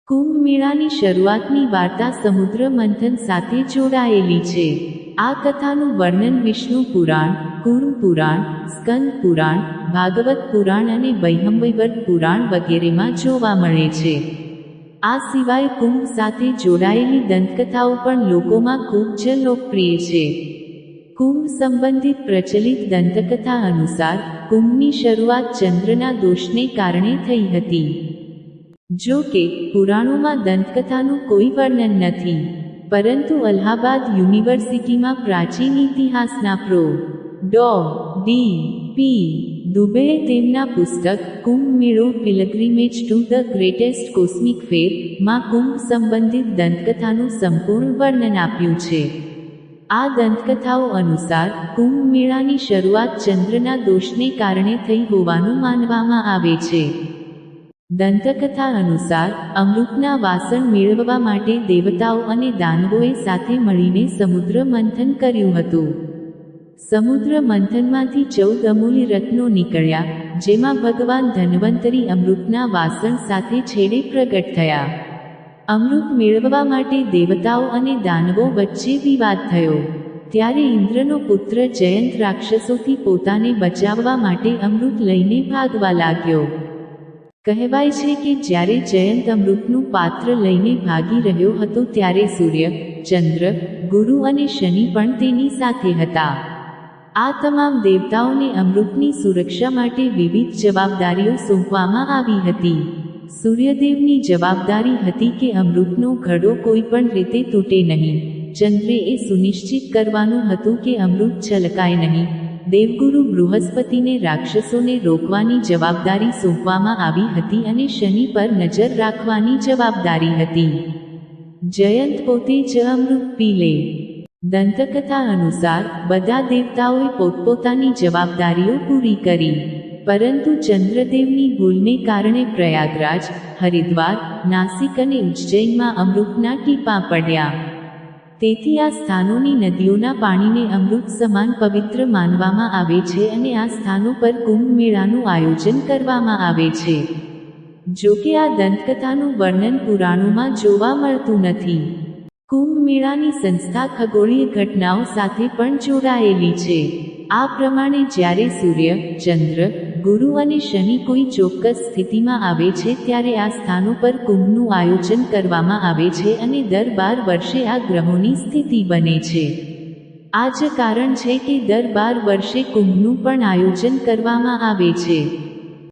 કુંભ મેળાની શરૂઆતની વાર્તા સમુદ્ર મંથન સાથે જોડાયેલી છે. આ કથાનું વર્ણન વિષ્ણુ પુરાણ, કૂર્મ પુરાણ, સ્કંદ પુરાણ, ભાગવત પુરાણ અને વૈહંવૈવર્ત પુરાણ વગેરેમાં જોવા મળે છે. આ સિવાય કુંભ સાથે જોડાયેલી દંતકથાઓ પણ લોકોમાં ખૂબ જ લોકપ્રિય છે. કુંભ સંબંધિત પ્રચલિત દંતકથા અનુસાર કુંભની શરૂઆત ચંદ્રના દોષને કારણે થઈ હતી. જો કે પુરાણોમાં દંતકથાનું કોઈ વર્ણન નથી, પરંતુ અલ્હાબાદ યુનિવર્સિટીમાં પ્રાચીન ઇતિહાસના પ્રો. ડી. પી. દુબેએ તેમના પુસ્તક કુંભ મેળો પિલગ્રીમેજ ટુ ધ ગ્રેટેસ્ટ કોસ્મિક ફેર માં કુંભ સંબંધિત દંતકથાનું સંપૂર્ણ વર્ણન આપ્યું છે. આ દંતકથાઓ અનુસાર કુંભ મેળાની શરૂઆત ચંદ્રના દોષને કારણે થઈ હોવાનું માનવામાં આવે છે. દંતકથા અનુસાર અમૃતના વાસણ મેળવવા માટે દેવતાઓ અને દાનવોએ સાથે મળીને સમુદ્ર મંથન કર્યું હતું. સમુદ્ર મંથનમાંથી 14 અમૂલ્ય રત્નો નીકળ્યા, જેમાં ભગવાન ધન્વંતરી અમૃતના વાસણ સાથે છેડે પ્રગટ થયા. અમૃત મેળવવા માટે દેવતાઓ અને દાનવો વચ્ચે વિવાદ થયો. ત્યારે ઇન્દ્રનો પુત્ર જયંત રાક્ષસોથી પોતાને બચાવવા માટે અમૃત લઈને ભાગવા લાગ્યો. કહેવાય છે કે જ્યારે જયંત અમૃતનું પાત્ર લઈને ભાગી રહ્યો હતો ત્યારે સૂર્ય, ચંદ્ર, ગુરુ અને શનિ પણ તેની સાથે હતા. આ તમામ દેવતાઓને અમૃતની સુરક્ષા માટે વિવિધ જવાબદારીઓ સોંપવામાં આવી હતી. સૂર્યદેવની જવાબદારી હતી કે અમૃતનો ઘડો કોઈ પણ રીતે તૂટે નહીં. ચંદ્રે એ સુનિશ્ચિત કરવાનું હતું કે અમૃત છલકાય નહીં. દેવગુરુ બૃહસ્પતિને રાક્ષસોને રોકવાની જવાબદારી સોંપવામાં આવી હતી અને શનિ પર નજર રાખવાની જવાબદારી હતી. જયંત પોતે જ અમૃત પી લે. દંતકથા અનુસાર બધા દેવતાઓએ પોતપોતાની જવાબદારીઓ પૂરી કરી, પરંતુ ચંદ્રદેવની ભૂલને કારણે પ્રયાગરાજ, હરિદ્વાર, નાસિક અને ઉજ્જૈનમાં અમૃતના ટીપાં પડ્યા. તેથી આ સ્થાનોની નદીઓના પાણીને અમૃત સમાન પવિત્ર માનવામાં આવે છે અને આ સ્થાનો પર કુંભ મેળાનું આયોજન કરવામાં આવે છે. જો કે આ દંતકથાનું વર્ણન પુરાણોમાં જોવા મળતું નથી. કુંભ મેળાની સંસ્થા ખગોળીય ઘટનાઓ સાથે પણ જોડાયેલી છે. આ પ્રમાણે જ્યારે સૂર્ય, ચંદ્ર, ગુરુ અને શનિ કોઈ ચોક્કસ સ્થિતિમાં આવે છે ત્યારે આ સ્થાનો પર કુંભનું આયોજન કરવામાં આવે છે અને દર 12 વર્ષે આ ગ્રહોની સ્થિતિ બને છે. આ જ કારણ છે કે દર 12 વર્ષે કુંભનું પણ આયોજન કરવામાં આવે છે.